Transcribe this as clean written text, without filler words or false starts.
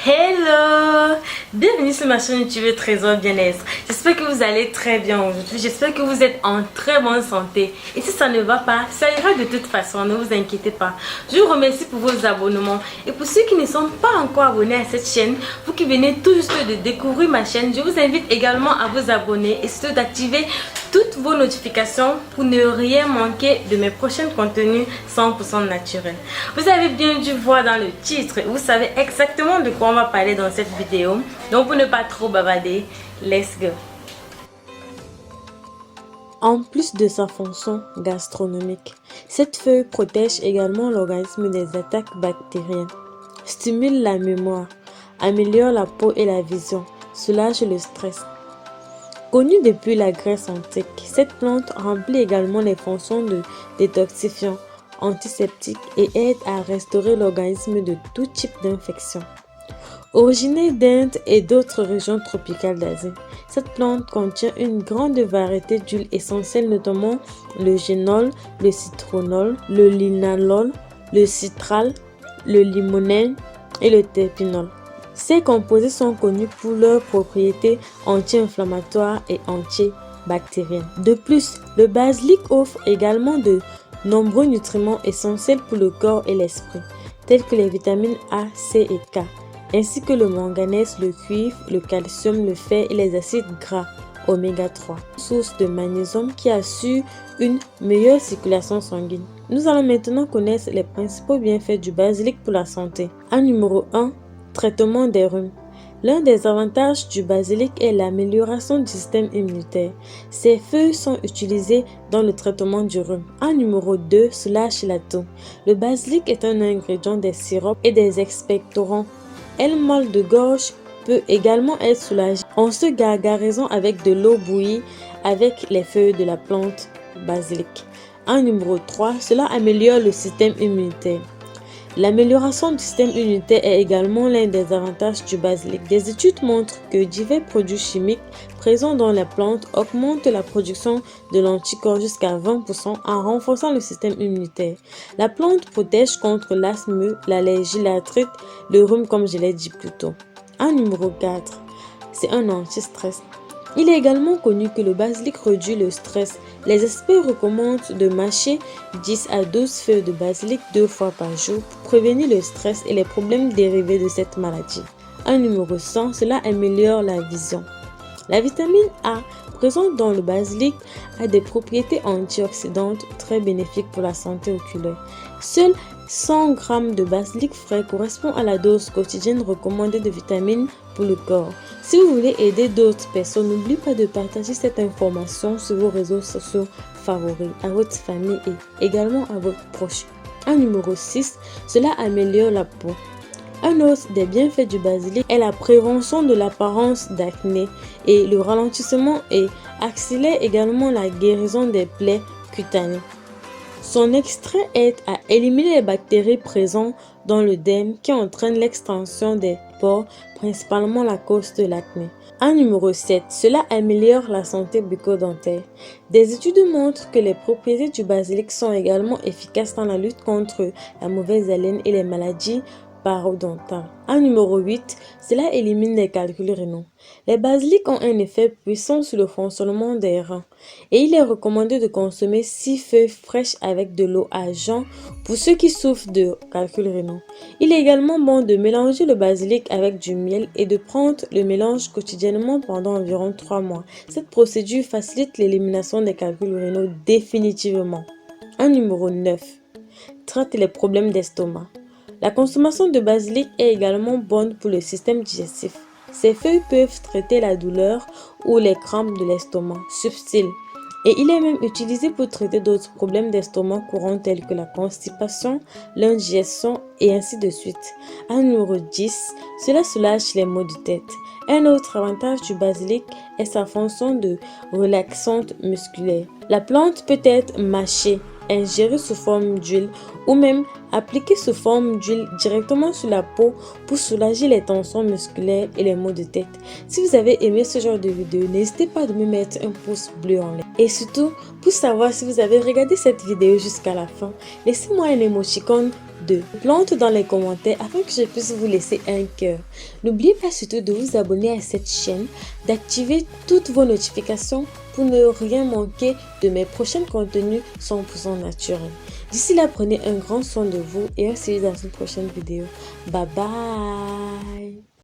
Hello! Bienvenue sur ma chaîne YouTube Trésor Bien-être. J'espère que vous allez très bien aujourd'hui. J'espère que vous êtes en très bonne santé. Et si ça ne va pas, ça ira de toute façon, ne vous inquiétez pas. Je vous remercie pour vos abonnements. Et pour ceux qui ne sont pas encore abonnés à cette chaîne, vous qui venez tout juste de découvrir ma chaîne, je vous invite également à vous abonner et surtout d'activer toutes vos notifications pour ne rien manquer de mes prochains contenus 100% naturels. Vous avez bien dû voir dans le titre, vous savez exactement de quoi on va parler dans cette vidéo. Donc pour ne pas trop bavarder, let's go. En plus de sa fonction gastronomique, cette feuille protège également l'organisme des attaques bactériennes, stimule la mémoire, améliore la peau et la vision, soulage le stress. Connue depuis la Grèce antique, cette plante remplit également les fonctions de détoxifiant, antiseptique et aide à restaurer l'organisme de tout type d'infection. Originaire d'Inde et d'autres régions tropicales d'Asie, cette plante contient une grande variété d'huiles essentielles, notamment le génol, le citronol, le linalol, le citral, le limonène et le terpinol. Ces composés sont connus pour leurs propriétés anti-inflammatoires et antibactériennes. De plus, le basilic offre également de nombreux nutriments essentiels pour le corps et l'esprit, tels que les vitamines A, C et K, ainsi que le manganèse, le cuivre, le calcium, le fer et les acides gras oméga 3, source de magnésium qui assure une meilleure circulation sanguine. Nous allons maintenant connaître les principaux bienfaits du basilic pour la santé. En numéro 1, traitement des rhumes. L'un des avantages du basilic est l'amélioration du système immunitaire. Ses feuilles sont utilisées dans le traitement du rhume. En numéro 2, soulage la toux. Le basilic est un ingrédient des sirops et des expectorants. Un mal de gorge peut également être soulagé en se gargarisant avec de l'eau bouillie avec les feuilles de la plante basilic. En numéro 3, cela améliore le système immunitaire. L'amélioration du système immunitaire est également l'un des avantages du basilic. Des études montrent que divers produits chimiques présents dans la plante augmentent la production de l'anticorps jusqu'à 20% en renforçant le système immunitaire. La plante protège contre l'asthme, l'allergie, l'arthrite, le rhume comme je l'ai dit plus tôt. En numéro 4, c'est un anti-stress. Il est également connu que le basilic réduit le stress. Les experts recommandent de mâcher 10 à 12 feuilles de basilic 2 fois par jour pour prévenir le stress et les problèmes dérivés de cette maladie. En numéro 100, cela améliore la vision. La vitamine A présente dans le basilic a des propriétés antioxydantes très bénéfiques pour la santé oculaire. Seuls 100 g de basilic frais correspond à la dose quotidienne recommandée de vitamines pour le corps. Si vous voulez aider d'autres personnes, n'oubliez pas de partager cette information sur vos réseaux sociaux favoris, à votre famille et également à vos proches. En numéro 6, cela améliore la peau. Un autre des bienfaits du basilic est la prévention de l'apparence d'acné et le ralentissement et accélère également la guérison des plaies cutanées. Son extrait aide à éliminer les bactéries présentes dans le derme qui entraînent l'extension des pores, principalement la cause de l'acné. En numéro 7, cela améliore la santé bucco-dentaire. Des études montrent que les propriétés du basilic sont également efficaces dans la lutte contre la mauvaise haleine et les maladies parodontales. En numéro 8, cela élimine les calculs rénaux. Les basilics ont un effet puissant sur le fonctionnement des reins et il est recommandé de consommer 6 feuilles fraîches avec de l'eau à jeun pour ceux qui souffrent de calculs rénaux. Il est également bon de mélanger le basilic avec du miel et de prendre le mélange quotidiennement pendant environ 3 mois. Cette procédure facilite l'élimination des calculs rénaux définitivement. En numéro 9, traite les problèmes d'estomac. La consommation de basilic est également bonne pour le système digestif. Ces feuilles peuvent traiter la douleur ou les crampes de l'estomac subtiles. Et il est même utilisé pour traiter d'autres problèmes d'estomac courants tels que la constipation, l'indigestion et ainsi de suite. En numéro 10, cela soulage les maux de tête. Un autre avantage du basilic est sa fonction de relaxante musculaire. La plante peut être mâchée, ingérée sous forme d'huile ou même appliquée sous forme d'huile directement sur la peau pour soulager les tensions musculaires et les maux de tête. Si vous avez aimé ce genre de vidéo, n'hésitez pas de me mettre un pouce bleu en l'air. Et surtout, pour savoir si vous avez regardé cette vidéo jusqu'à la fin, laissez-moi un émoticône de plantes dans les commentaires afin que je puisse vous laisser un cœur. N'oubliez pas surtout de vous abonner à cette chaîne, d'activer toutes vos notifications pour ne rien manquer de mes prochains contenus 100% naturels. D'ici là, prenez un grand soin de vous et on se dit dans une prochaine vidéo. Bye bye!